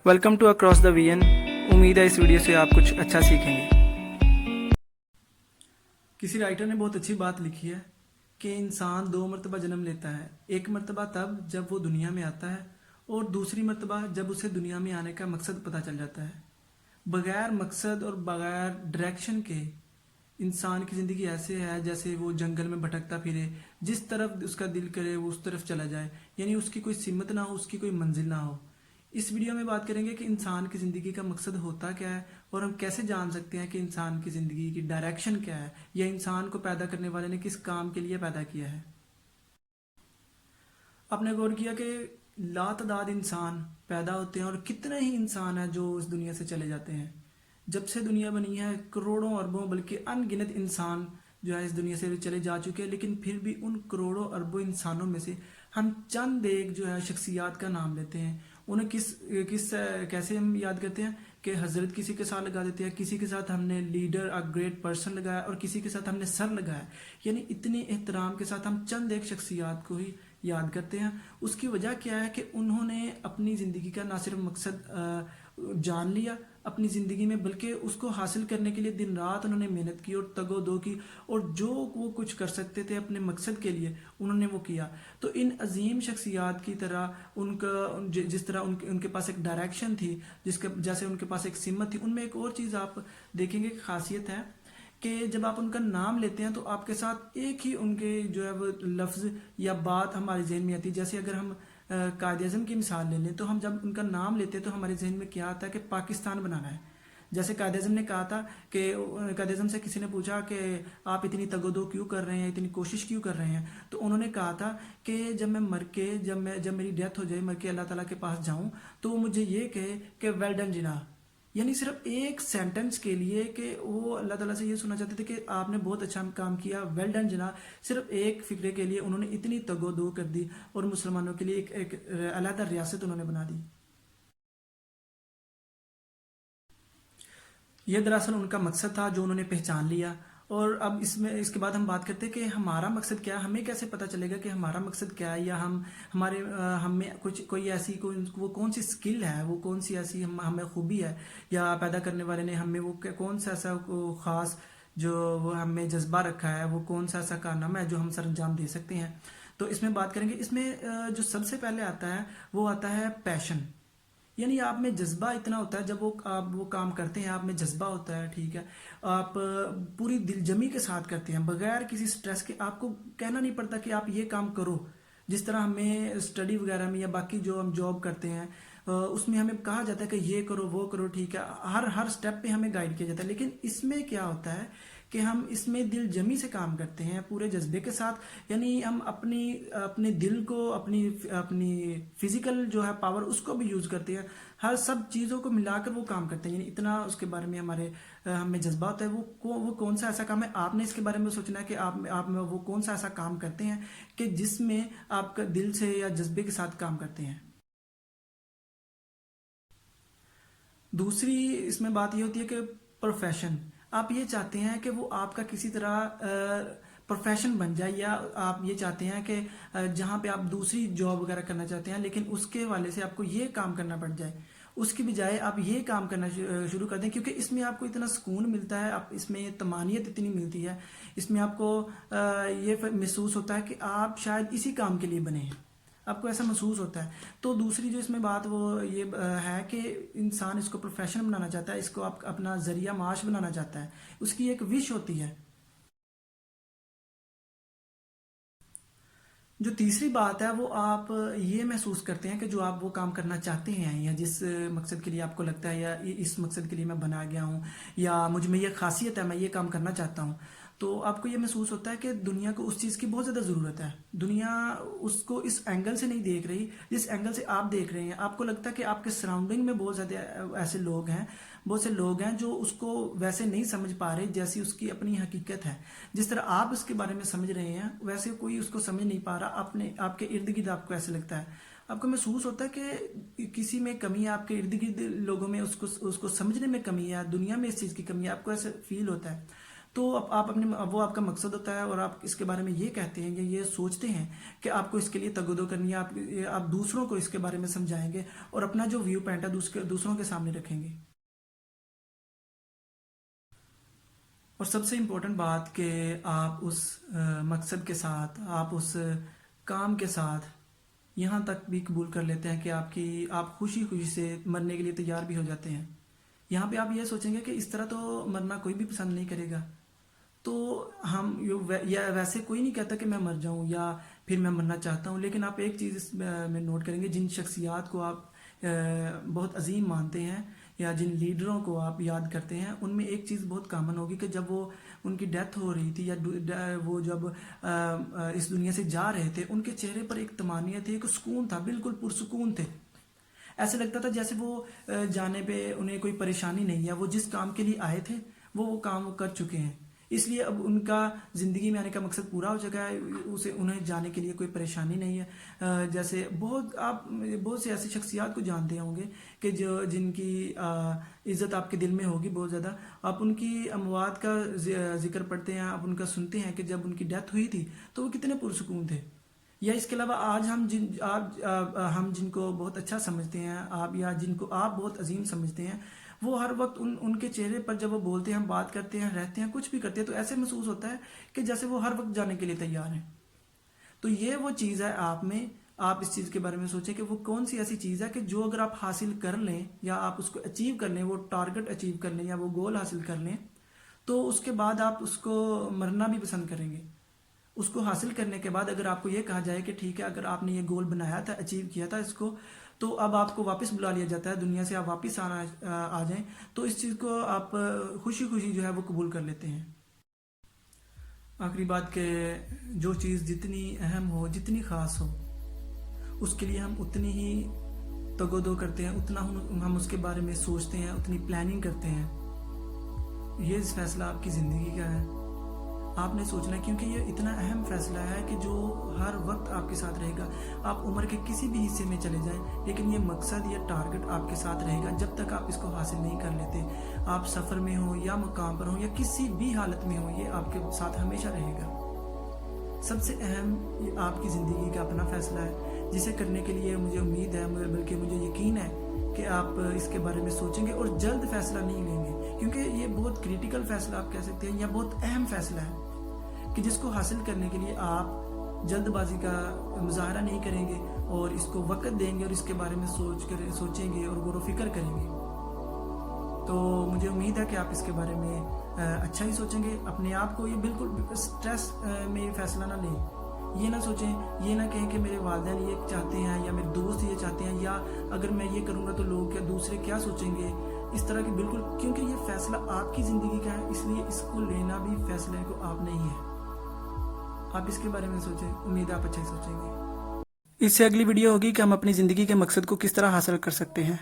Welcome to across the VN. उम्मीद है इस वीडियो से आप कुछ अच्छा सीखेंगे। किसी राइटर ने बहुत अच्छी बात लिखी है कि इंसान दो मरतबा जन्म लेता है। एक मरतबा तब जब वो दुनिया में आता है और दूसरी मरतबा जब उसे दुनिया में आने का मकसद पता चल जाता है। बगैर मकसद और बगैर डायरेक्शन के इंसान की ज़िंदगी ऐसे है जैसे वो जंगल में भटकता फिरे, जिस तरफ उसका दिल करे वो उस तरफ चला जाए, यानी उसकी कोई सिमत ना हो, उसकी कोई मंजिल ना हो। इस वीडियो में बात करेंगे कि इंसान की ज़िंदगी का मकसद होता क्या है और हम कैसे जान सकते हैं कि इंसान की ज़िंदगी की डायरेक्शन क्या है या इंसान को पैदा करने वाले ने किस काम के लिए पैदा किया है। आपने गौर किया कि लातदाद इंसान पैदा होते हैं और कितने ही इंसान हैं जो इस दुनिया से चले जाते हैं। जब से दुनिया बनी है करोड़ों अरबों बल्कि अनगिनत इंसान जो है इस दुनिया से चले जा चुके हैं, लेकिन फिर भी उन करोड़ों अरबों इंसानों में से हम चंद एक जो है शख्सियात का नाम लेते हैं। उन्हें किस किस कैसे हम याद करते हैं कि हजरत किसी के साथ लगा देते हैं, किसी के साथ हमने लीडर अ ग्रेट पर्सन लगाया और किसी के साथ हमने सर लगाया, यानी इतने एहतराम के साथ हम चंद एक शख्सियात को ही याद करते हैं। उसकी वजह क्या है कि उन्होंने अपनी ज़िंदगी का ना सिर्फ मकसद जान लिया अपनी ज़िंदगी में, बल्कि उसको हासिल करने के लिए दिन रात उन्होंने मेहनत की और तगो दो की, और जो वो कुछ कर सकते थे अपने मकसद के लिए उन्होंने वो किया। तो इन अजीम शख्सियात की तरह उनका जिस तरह उनके पास एक डायरेक्शन थी, जिसके जैसे उनके पास एक सिमत थी, उनमें एक और चीज़ आप देखेंगे खासियत है कि जब आप उनका नाम लेते हैं तो आपके साथ एक ही उनके जो है वो लफ्ज़ या बात हमारे जहन में आती है। जैसे अगर हम कायद अज़म की मिसाल ले लें तो हम जब उनका नाम लेते हैं तो हमारे जहन में क्या आता है कि पाकिस्तान बनाना है। जैसे कायद अज़म ने कहा था कि कायद अज़म से किसी ने पूछा कि आप इतनी तगोदो क्यों कर रहे हैं, इतनी कोशिश क्यों कर रहे हैं, तो उन्होंने कहा था कि जब मैं मर के जब मेरी डेथ हो जाए, मर के अल्लाह ताला के पास जाऊं, तो वो मुझे ये कहे कि वेल डन जिनाब। यानी सिर्फ एक सेंटेंस के लिए कि वो अल्लाह ताला से ये सुनना चाहते थे कि आपने बहुत अच्छा काम किया, वेल डन जनाब। सिर्फ एक फिक्रे के लिए उन्होंने इतनी तगोदो कर दी और मुसलमानों के लिए एक अलहदा रियासत उन्होंने बना दी। यह दरअसल उनका मकसद था जो उन्होंने पहचान लिया। और अब इसमें इसके बाद हम बात करते हैं कि हमारा मकसद क्या है। हमें कैसे पता चलेगा कि हमारा मकसद क्या है, या हमें कुछ कोई ऐसी वो कौन सी स्किल है, वो कौन सी ऐसी हमें खूबी है, या पैदा करने वाले ने हमें वो कौन सा ऐसा ख़ास जो वो हमें जज्बा रखा है, वो कौन सा ऐसा कारनामा है जो हम सर अंजाम दे सकते हैं। तो इसमें बात करेंगे। इसमें जो सबसे पहले आता है वो आता है पैशन। यानी आप में जज्बा इतना होता है, जब वो आप वो काम करते हैं आप में जज्बा होता है, ठीक है। आप पूरी दिलजमी के साथ करते हैं बगैर किसी स्ट्रेस के। आपको कहना नहीं पड़ता कि आप ये काम करो। जिस तरह हमें स्टडी वगैरह में या बाकी जो हम जॉब करते हैं उसमें हमें कहा जाता है कि ये करो वो करो, ठीक है, हर हर स्टेप पे हमें गाइड किया जाता है। लेकिन इसमें क्या होता है कि हम इसमें दिल जमी से काम करते हैं पूरे जज्बे के साथ। यानी हम अपनी अपने दिल को, अपनी अपनी फिजिकल जो है पावर उसको भी यूज करते हैं। हर सब चीज़ों को मिलाकर वो काम करते हैं। यानी इतना उसके बारे में हमें जज्बा होता है। वो कौन सा ऐसा काम है, आपने इसके बारे में सोचना है कि आप में वो कौन सा ऐसा काम करते हैं कि जिसमें आपका दिल से या जज्बे के साथ काम करते हैं। दूसरी इसमें बात ये होती है कि प्रोफेशन। आप ये चाहते हैं कि वो आपका किसी तरह प्रोफेशन बन जाए, या आप ये चाहते हैं कि जहाँ पे आप दूसरी जॉब वगैरह करना चाहते हैं लेकिन उसके वाले से आपको ये काम करना पड़ जाए, उसकी बजाय आप ये काम करना शुरू कर दें, क्योंकि इसमें आपको इतना सुकून मिलता है, आप इसमें तमानियत इतनी मिलती है, इसमें आपको ये महसूस होता है कि आप शायद इसी काम के लिए बने हैं। आपको ऐसा महसूस होता है। तो दूसरी जो इसमें बात वो ये है कि इंसान इसको प्रोफेशन बनाना चाहता है, इसको आप अपना जरिया माश बनाना चाहता है, उसकी एक विश होती है। जो तीसरी बात है वो आप ये महसूस करते हैं कि जो आप वो काम करना चाहते हैं, या जिस मकसद के लिए आपको लगता है या इस मकसद के लिए मैं बना गया हूँ, या मुझ में ये खासियत है, मैं ये काम करना चाहता हूँ, तो आपको ये महसूस होता है कि दुनिया को उस चीज़ की बहुत ज़्यादा ज़रूरत है। दुनिया उसको इस एंगल से नहीं देख रही जिस एंगल से आप देख रहे हैं। आपको लगता है कि आपके सराउंडिंग में बहुत ज़्यादा ऐसे लोग हैं, बहुत से लोग हैं जो उसको वैसे नहीं समझ पा रहे जैसी उसकी अपनी हकीकत है। जिस तरह आप इसके बारे में समझ रहे हैं वैसे कोई उसको समझ नहीं पा रहा। अपने आपके इर्द गिर्द आपको ऐसे लगता है, आपको महसूस होता है कि किसी में कमी है, आपके इर्द गिर्द लोगों में उसको उसको समझने में कमी है, दुनिया में इस चीज़ की कमी है, आपको ऐसे फील होता है। تو اب آپ اپنے وہ آپ کا مقصد ہوتا ہے اور آپ اس کے بارے میں یہ کہتے ہیں یا یہ سوچتے ہیں کہ آپ کو اس کے لیے تگودو کرنی ہے، آپ دوسروں کو اس کے بارے میں سمجھائیں گے اور اپنا جو ویو پوائنٹ ہے دوسروں کے سامنے رکھیں گے۔ اور سب سے امپورٹنٹ بات کہ آپ اس مقصد کے ساتھ، آپ اس کام کے ساتھ یہاں تک بھی قبول کر لیتے ہیں کہ آپ خوشی خوشی سے مرنے کے لیے تیار بھی ہو جاتے ہیں۔ یہاں پہ آپ یہ سوچیں گے کہ اس طرح تو مرنا کوئی بھی پسند نہیں کرے گا، تو ہم یا ویسے کوئی نہیں کہتا کہ میں مر جاؤں یا پھر میں مرنا چاہتا ہوں، لیکن آپ ایک چیز اس میں نوٹ کریں گے، جن شخصیات کو آپ بہت عظیم مانتے ہیں یا جن لیڈروں کو آپ یاد کرتے ہیں، ان میں ایک چیز بہت کامن ہوگی کہ جب وہ ان کی ڈیتھ ہو رہی تھی یا وہ جب اس دنیا سے جا رہے تھے، ان کے چہرے پر ایک طمانینت تھی، ایک سکون تھا، بالکل پرسکون تھے۔ ایسے لگتا تھا جیسے وہ جانے پہ انہیں کوئی پریشانی نہیں ہے، وہ جس کام کے لیے آئے تھے وہ کام وہ کر چکے ہیں، اس لیے اب ان کا زندگی میں آنے کا مقصد پورا ہو چکا ہے، انہیں جانے کے لیے کوئی پریشانی نہیں ہے۔ جیسے آپ بہت سے ایسی شخصیات کو جانتے ہوں گے کہ جن کی عزت آپ کے دل میں ہوگی بہت زیادہ، آپ ان کی اموات کا ذکر پڑھتے ہیں، آپ ان کا سنتے ہیں کہ جب ان کی ڈیتھ ہوئی تھی تو وہ کتنے پرسکون تھے۔ یا اس کے علاوہ آج ہم جن کو بہت اچھا سمجھتے ہیں، یا جن کو آپ بہت عظیم سمجھتے ہیں، وہ ہر وقت ان کے چہرے پر جب وہ بولتے ہیں، ہم بات کرتے ہیں، رہتے ہیں، کچھ بھی کرتے ہیں، تو ایسے محسوس ہوتا ہے کہ جیسے وہ ہر وقت جانے کے لیے تیار ہیں۔ تو یہ وہ چیز ہے آپ میں، آپ اس چیز کے بارے میں سوچیں کہ وہ کون سی ایسی چیز ہے کہ جو اگر آپ حاصل کر لیں یا آپ اس کو اچیو کر لیں، وہ ٹارگٹ اچیو کر لیں یا وہ گول حاصل کر لیں، تو اس کے بعد آپ اس کو مرنا بھی پسند کریں گے۔ اس کو حاصل کرنے کے بعد اگر آپ کو یہ کہا جائے کہ ٹھیک ہے، اگر آپ نے یہ گول بنایا تھا، اچیو کیا تھا اس کو، تو اب آپ کو واپس بلا لیا جاتا ہے، دنیا سے آپ واپس آ جائیں، تو اس چیز کو آپ خوشی خوشی جو ہے وہ قبول کر لیتے ہیں۔ آخری بات کہ جو چیز جتنی اہم ہو، جتنی خاص ہو، اس کے لیے ہم اتنی ہی تگودو کرتے ہیں، اتنا ہم اس کے بارے میں سوچتے ہیں، اتنی پلاننگ کرتے ہیں۔ یہ فیصلہ آپ کی زندگی کا ہے، آپ نے سوچنا ہے، کیونکہ یہ اتنا اہم فیصلہ ہے کہ جو ہر وقت آپ کے ساتھ رہے گا۔ آپ عمر کے کسی بھی حصے میں چلے جائیں، لیکن یہ مقصد یا ٹارگٹ آپ کے ساتھ رہے گا جب تک آپ اس کو حاصل نہیں کر لیتے۔ آپ سفر میں ہوں یا مقام پر ہوں یا کسی بھی حالت میں ہوں، یہ آپ کے ساتھ ہمیشہ رہے گا۔ سب سے اہم یہ آپ کی زندگی کا اپنا فیصلہ ہے، جسے کرنے کے لیے مجھے امید ہے، بلکہ مجھے یقین ہے کہ آپ اس کے بارے میں سوچیں گے اور جلد فیصلہ نہیں لیں گے، کیونکہ یہ بہت کریٹیکل فیصلہ آپ کہہ سکتے ہیں یا بہت اہم فیصلہ ہے کہ جس کو حاصل کرنے کے لیے آپ جلد بازی کا مظاہرہ نہیں کریں گے اور اس کو وقت دیں گے اور اس کے بارے میں سوچیں گے اور غور و فکر کریں گے۔ تو مجھے امید ہے کہ آپ اس کے بارے میں اچھا ہی سوچیں گے۔ اپنے آپ کو یہ بالکل سٹریس میں یہ فیصلہ نہ لیں، یہ نہ سوچیں، یہ نہ کہیں کہ میرے والدین یہ چاہتے ہیں یا میرے دوست یہ چاہتے ہیں، یا اگر میں یہ کروں گا تو لوگ دوسرے کیا سوچیں گے، اس طرح کی بالکل، کیونکہ یہ فیصلہ آپ کی زندگی کا ہے، اس لیے اس کو لینا بھی فیصلے کو آپ نہیں ہے۔ آپ اس کے بارے میں سوچیں، امید ہے آپ اچھا ہی سوچیں گے۔ اس سے اگلی ویڈیو ہوگی کہ ہم اپنی زندگی کے مقصد کو کس طرح حاصل کر سکتے ہیں۔